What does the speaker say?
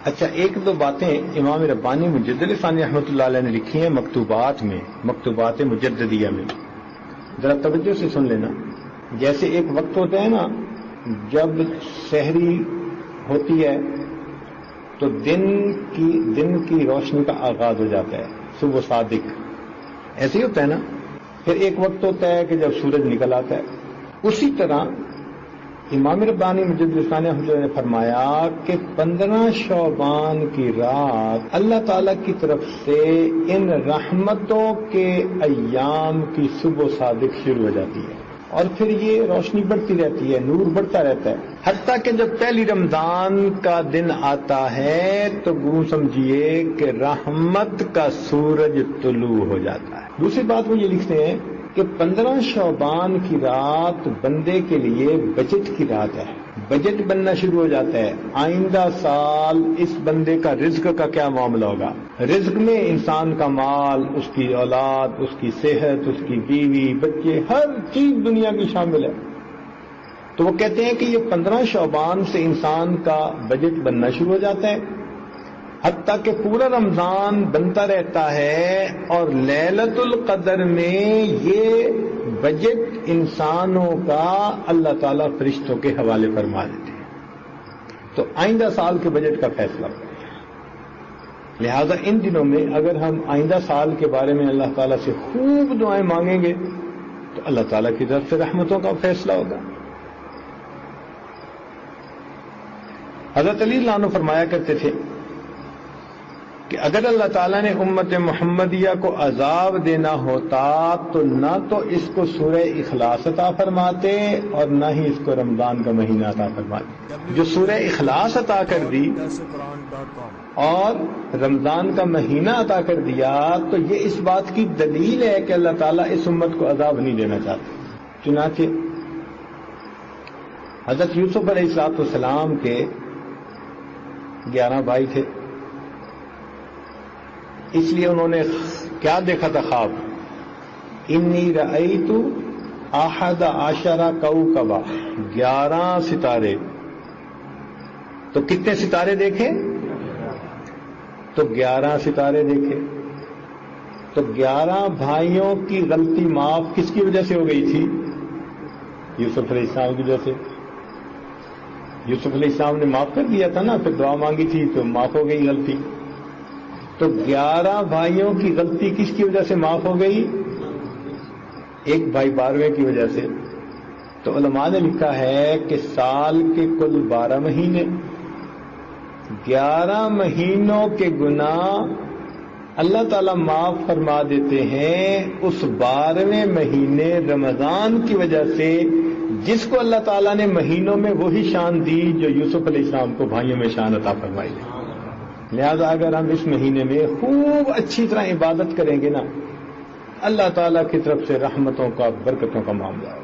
اچھا، ایک دو باتیں امام ربانی مجدد ثانی رحمۃ اللہ علیہ نے لکھی ہیں مکتوبات میں، مکتوبات مجددیہ میں، ذرا توجہ سے سن لینا۔ جیسے ایک وقت ہوتا ہے نا جب سحری ہوتی ہے تو دن کی روشنی کا آغاز ہو جاتا ہے، صبح صادق، ایسے ہی ہوتا ہے نا۔ پھر ایک وقت ہوتا ہے کہ جب سورج نکل آتا ہے۔ اسی طرح امام ربانی مجدد ثانی رحمۃ اللہ نے فرمایا کہ 15 شعبان کی رات اللہ تعالی کی طرف سے ان رحمتوں کے ایام کی صبح صادق شروع ہو جاتی ہے، اور پھر یہ روشنی بڑھتی رہتی ہے، نور بڑھتا رہتا ہے، حتیٰ کہ جب پہلی رمضان کا دن آتا ہے تو گو سمجھیے کہ رحمت کا سورج طلوع ہو جاتا ہے۔ دوسری بات وہ یہ لکھتے ہیں کہ 15 شعبان کی رات بندے کے لیے بجٹ کی رات ہے، بجٹ بننا شروع ہو جاتا ہے۔ آئندہ سال اس بندے کا رزق کا کیا معاملہ ہوگا، رزق میں انسان کا مال، اس کی اولاد، اس کی صحت، اس کی بیوی، بچے، ہر چیز دنیا کی شامل ہے۔ تو وہ کہتے ہیں کہ یہ 15 شعبان سے انسان کا بجٹ بننا شروع ہو جاتا ہے، حتیٰ کہ پورا رمضان بنتا رہتا ہے، اور لیلۃ القدر میں یہ بجٹ انسانوں کا اللہ تعالیٰ فرشتوں کے حوالے فرما دیتے ہیں، تو آئندہ سال کے بجٹ کا فیصلہ کریں۔ لہذا ان دنوں میں اگر ہم آئندہ سال کے بارے میں اللہ تعالیٰ سے خوب دعائیں مانگیں گے تو اللہ تعالیٰ کی طرف سے رحمتوں کا فیصلہ ہوگا۔ حضرت علی رضی اللہ عنہ فرمایا کرتے تھے کہ اگر اللہ تعالیٰ نے امت محمدیہ کو عذاب دینا ہوتا تو نہ تو اس کو سورہ اخلاص عطا فرماتے اور نہ ہی اس کو رمضان کا مہینہ عطا فرماتے۔ جو سورہ اخلاص عطا کر دی اور رمضان کا مہینہ عطا کر دیا تو یہ اس بات کی دلیل ہے کہ اللہ تعالیٰ اس امت کو عذاب نہیں دینا چاہتے۔ چنانچہ حضرت یوسف علیہ السلام کے 11 بھائی تھے، اس لیے انہوں نے کیا دیکھا تھا خواب، انی رأیت احد عشر کوکبا، 11 ستارے۔ تو کتنے ستارے دیکھے؟ تو 11 ستارے دیکھے۔ تو 11 بھائیوں کی غلطی معاف کس کی وجہ سے ہو گئی تھی؟ یوسف علیہ السلام کی وجہ سے۔ یوسف علیہ السلام نے معاف کر دیا تھا نا، پھر دعا مانگی تھی تو معاف ہو گئی غلطی۔ تو 11 بھائیوں کی غلطی کس کی وجہ سے معاف ہو گئی؟ ایک بھائی 12ویں کی وجہ سے۔ تو علماء نے لکھا ہے کہ سال کے کل 12 مہینے، 11 مہینوں کے گناہ اللہ تعالیٰ معاف فرما دیتے ہیں اس 12ویں مہینے رمضان کی وجہ سے، جس کو اللہ تعالیٰ نے مہینوں میں وہی شان دی جو یوسف علیہ السلام کو بھائیوں میں شان عطا فرمائی ہے۔ لہذا اگر ہم اس مہینے میں خوب اچھی طرح عبادت کریں گے نا، اللہ تعالیٰ کی طرف سے رحمتوں کا، برکتوں کا معاملہ ہوگا۔